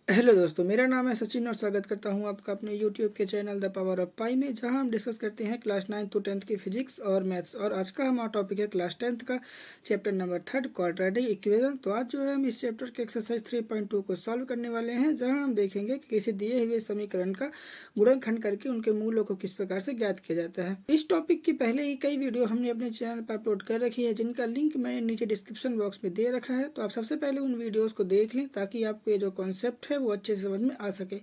Hello दोस्तों, मेरा नाम है सचिन और स्वागत करता हूं आपका अपने यूट्यूब के चैनल द पावर ऑफ पाई में, जहां हम डिस्कस करते हैं क्लास 9 to 10 की फिजिक्स और मैथ्स। और आज का हमारा टॉपिक है क्लास 10 का चैप्टर नंबर 3 क्वाड्रेटिक इक्वेशन। तो आज जो है हम इस चैप्टर के एक्सरसाइज 3.2 को सॉल्व करने वाले हैं, जहाँ हम देखेंगे कि किसी दिए हुए समीकरण का गुणनखंड करके उनके मूलों को किस प्रकार से ज्ञात किया जाता है। इस टॉपिक की पहले ही कई वीडियो हमने अपने चैनल पर अपलोड कर रखी है, जिनका लिंक मैंने नीचे डिस्क्रिप्शन बॉक्स में दे रखा है। तो आप सबसे पहले उन वीडियोज़ को देख लें ताकि आपको ये जो कॉन्सेप्ट है वो अच्छे से समझ में आ सके।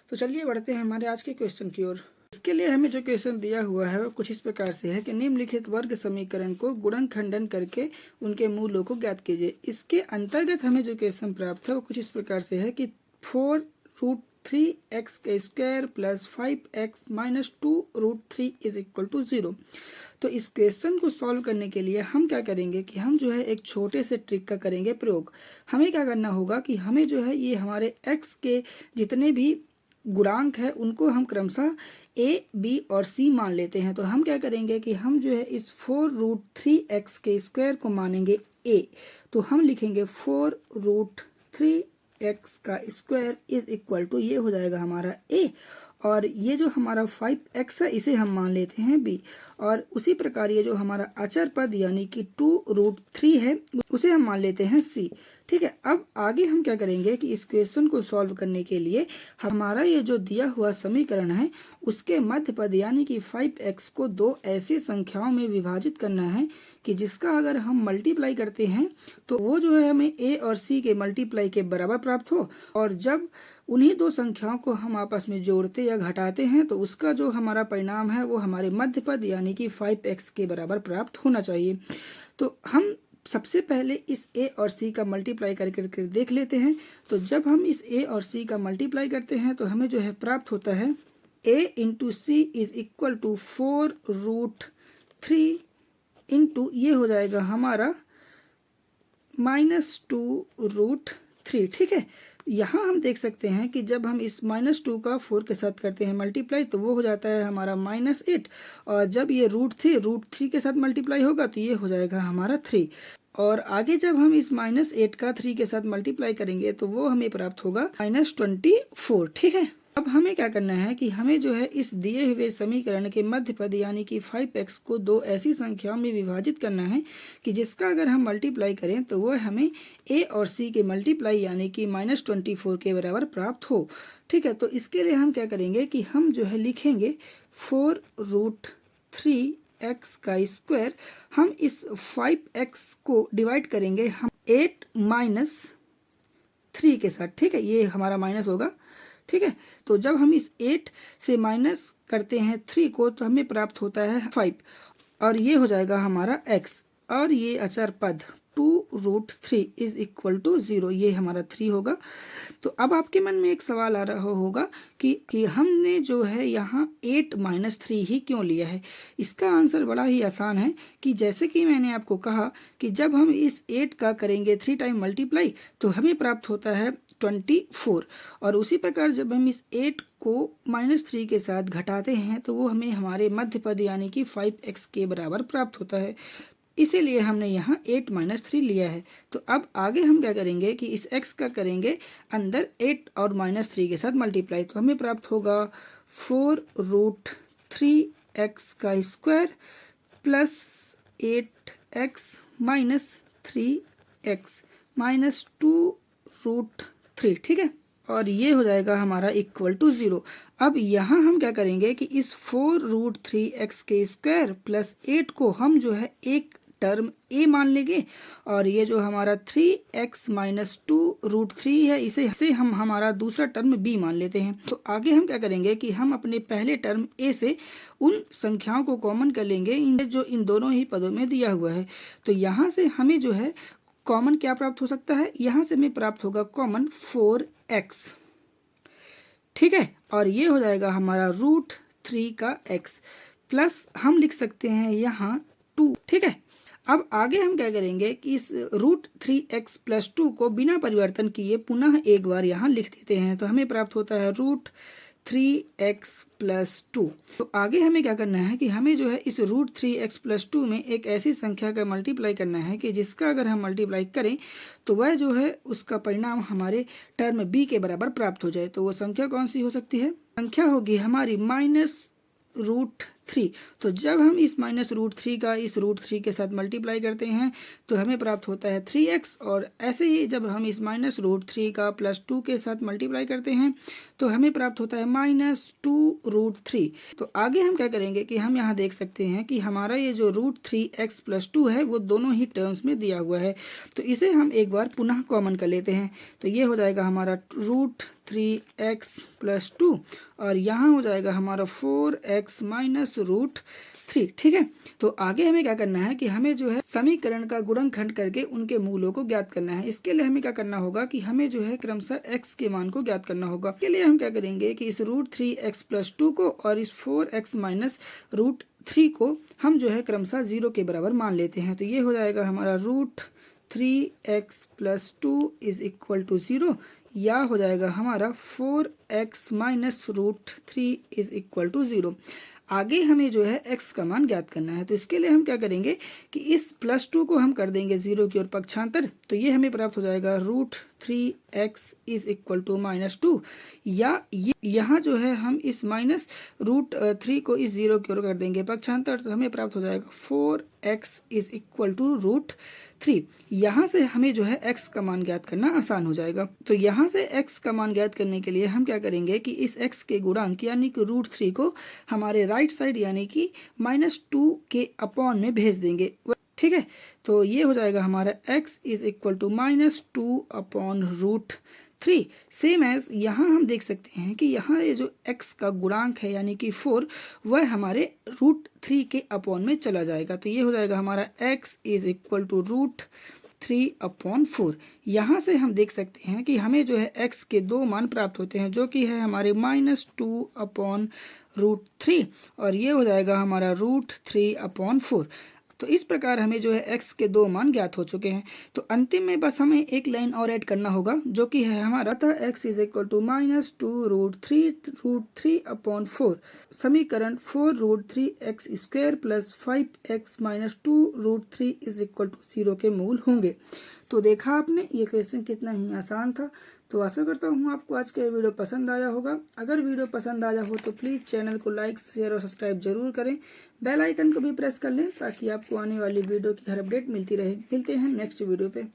तो चलिए बढ़ते हैं हमारे आज के क्वेश्चन की ओर। इसके लिए हमें जो क्वेश्चन दिया हुआ है वो कुछ इस प्रकार से है कि निम्नलिखित वर्ग समीकरण को गुणनखंडन करके उनके मूलों को ज्ञात कीजिए। इसके अंतर्गत हमें जो क्वेश्चन प्राप्त है वो कुछ इस प्रकार से है कि 4√3x का square plus 5x minus 2√3 is equal to 0। तो इस क्वेश्चन को सॉल्व करने के लिए हम क्या करेंगे कि हम जो है एक छोटे से ट्रिक का करेंगे प्रयोग। हमें क्या करना होगा कि हमें जो है ये हमारे x के जितने भी गुणांक है उनको हम क्रमशः a, b और c मान लेते हैं। तो हम क्या करेंगे कि हम जो है इस 4√3x के स्क्वायर को मानेंगे a। तो हम लिखेंगे 4√3x का स्क्वायर इज इक्वल टू, ये हो जाएगा हमारा a, और ये जो हमारा 5x है इसे हम मान लेते हैं b। और उसी प्रकार ये जो हमारा अचर पद यानी कि 2√3 है उसे हम मान लेते हैं c। ठीक है, अब आगे हम क्या करेंगे कि इस क्वेश्चन को सॉल्व करने के लिए हमारा ये जो दिया हुआ समीकरण है उसके मध्य पद यानी कि 5x को दो ऐसी संख्याओं में विभाजित करना है कि जिसका अगर हम मल्टीप्लाई करते हैं तो वो जो है हमें a और c के मल्टीप्लाई के बराबर प्राप्त हो, और जब उन्हीं दो संख्याओं को हम आपस में जोड़ते या घटाते हैं तो उसका जो हमारा परिणाम है वो हमारे मध्य पद यानी कि 5x के बराबर प्राप्त होना चाहिए। तो हम सबसे पहले इस a और c का मल्टीप्लाई करके देख लेते हैं। तो जब हम इस a और c का मल्टीप्लाई करते हैं तो हमें जो है प्राप्त होता है a into C is equal to 4√3 into, ये हो जाएगा हमारा -2√3। ठीक है, यहाँ हम देख सकते हैं कि जब हम इस -2 का 4 के साथ करते हैं मल्टीप्लाई तो वो हो जाता है हमारा -8, और जब ये √3 के साथ मल्टीप्लाई होगा तो ये हो जाएगा हमारा 3। और आगे जब हम इस -8 का 3 के साथ मल्टीप्लाई करेंगे तो वो हमें प्राप्त होगा -24। ठीक है, अब हमें क्या करना है कि हमें जो है इस दिए हुए समीकरण के मध्य पद यानी कि 5x को दो ऐसी संख्याओं में विभाजित करना है कि जिसका अगर हम मल्टीप्लाई करें तो वो हमें a और c के मल्टीप्लाई यानी कि -24 के बराबर प्राप्त हो। ठीक है, तो इसके लिए हम क्या करेंगे कि हम जो है लिखेंगे 4√3x का स्क्वायर। हम इस 5x को डिवाइड करेंगे हम 8 माइनस 3 के साथ। ठीक है, ये हमारा माइनस होगा। ठीक है, तो जब हम इस 8 से माइनस करते हैं 3 को तो हमें प्राप्त होता है 5, और ये हो जाएगा हमारा x, और ये अचर पद 2√3 इज इक्वल टू 0, ये हमारा 3 होगा। तो अब आपके मन में एक सवाल आ रहा होगा कि हमने जो है यहाँ 8 माइनस 3 ही क्यों लिया है। इसका आंसर बड़ा ही आसान है कि जैसे कि मैंने आपको कहा कि जब हम इस 8 का करेंगे 3 टाइम मल्टीप्लाई तो हमें प्राप्त होता है 24, और उसी प्रकार जब हम इस 8 को -3 के साथ घटाते हैं तो वो हमें हमारे मध्य पद यानी कि 5x के बराबर प्राप्त होता है। इसीलिए हमने यहाँ 8 माइनस 3 लिया है। तो अब आगे हम क्या करेंगे कि इस x का करेंगे अंदर 8 और -3 के साथ मल्टीप्लाई, तो हमें प्राप्त होगा 4√3x का square plus 8x minus 3x minus 2√3। ठीक है, और ये हो जाएगा हमारा इक्वल टू 0। अब यहाँ हम क्या करेंगे कि इस 4√3x के स्क्वायर प्लस 8 को हम जो है एक टर्म a मान लेंगे, और ये जो हमारा 3x माइनस 2√3 है इसे हम हमारा दूसरा टर्म b मान लेते हैं। तो आगे हम क्या करेंगे कि हम अपने पहले टर्म a से उन संख्याओं को कॉमन कर लेंगे जो इन दोनों ही पदों में दिया हुआ है। तो यहाँ से हमें जो है कॉमन क्या प्राप्त हो सकता है, यहाँ से हमें प्राप्त होगा कॉमन 4x। ठीक है, और ये हो जाएगा हमारा √3 का x, प्लस हम लिख सकते हैं यहाँ 2। ठीक है, अब आगे हम क्या करेंगे कि इस √3x + 2 को बिना परिवर्तन किए पुनः एक बार यहाँ लिख देते हैं। तो हमें प्राप्त होता है 3x+2। तो आगे हमें क्या करना है कि हमें जो है इस √3x+2 में एक ऐसी संख्या का मल्टीप्लाई करना है कि जिसका अगर हम मल्टीप्लाई करें तो वह जो है उसका परिणाम हमारे टर्म b के बराबर प्राप्त हो जाए। तो वो संख्या कौन सी हो सकती है? संख्या होगी हमारी -√3। तो जब हम इस -√3 का इस √3 के साथ मल्टीप्लाई करते हैं तो हमें प्राप्त होता है 3x, और ऐसे ही जब हम इस -√3 का +2 के साथ मल्टीप्लाई करते हैं तो हमें प्राप्त होता है -2√3। तो आगे हम क्या करेंगे कि हम यहाँ देख सकते हैं कि हमारा ये जो √3x+2 है वो दोनों ही टर्म्स में दिया हुआ है। तो इसे हम एक बार पुनः कॉमन कर लेते हैं। तो ये हो जाएगा हमारा √3x+2 और यहाँ हो जाएगा हमारा 4x -√3। ठीक है। तो आगे हमें क्या करना है कि हमें जो है समीकरण का गुणनखंड करके उनके मूलों को ज्ञात करना है। इसके लिए हमें क्या करना होगा कि हमें जो है क्रमशः x के मान को ज्ञात करना होगा। इसके लिए हम क्या करेंगे कि इस √3x+2 को और इस 4x -√3 को हम जो है क्रमशः 0 के बराबर मान लेते हैं। तो ये हो जाएगा हमारा √3x+2 इज इक्वल टू 0, या हो जाएगा हमारा 4x -√3 इज इक्वल टू 0। आगे हमें जो है x का मान ज्ञात करना है। तो इसके लिए हम क्या करेंगे कि इस +2 को हम कर देंगे 0 की ओर पक्षांतर। तो ये हमें प्राप्त हो जाएगा √3x इज इक्वल टू -2, या यहाँ जो है हम इस -√3 को इस 0 की ओर कर देंगे पक्षांतर। तो हमें प्राप्त हो जाएगा 4x इज इक्वल टू √3। यहाँ से हमें जो है x का मान ज्ञात करना आसान हो जाएगा। तो यहाँ से x का मान ज्ञात करने के लिए हम क्या करेंगे कि इस x के गुणांक यानी कि √3 को हमारे राइट साइड यानी कि -2 के अपॉन में भेज देंगे। ठीक है। तो ये हो जाएगा हमारा x is equal to -2 upon √3। Same as यहाँ हम देख सकते हैं कि यहाँ ये जो x का गुणांक है यानी कि 4 वह हमारे √3 के अपॉन में चला जाएगा। तो ये हो जाएगा हमारा x is equal to √3 upon 4। यहाँ से हम देख सकते हैं कि हमें जो है x के दो मान प्राप्त होते हैं जो कि है हमारे -2 अपॉन √3 और ये हो जाएगा हमारा √3 अपॉन 4। तो इस प्रकार हमें जो है x के दो मान ज्ञात हो चुके हैं। तो अंतिम में बस हमें एक लाइन और ऐड करना होगा जो कि है हमारा अतः x is equal to -2√3 upon 4। समीकरण 4√3x² plus 5x -2√3 is equal to 0 के मूल होंगे। तो देखा आपने ये क्वेश्चन कितना ही आसान था। तो आशा करता हूँ आपको आज का वीडियो पसंद आया होगा। अगर वीडियो पसंद आया हो तो प्लीज़ चैनल को लाइक, शेयर और सब्सक्राइब जरूर करें। बेल आइकन को भी प्रेस कर लें ताकि आपको आने वाली वीडियो की हर अपडेट मिलती रहे। मिलते हैं नेक्स्ट वीडियो पे।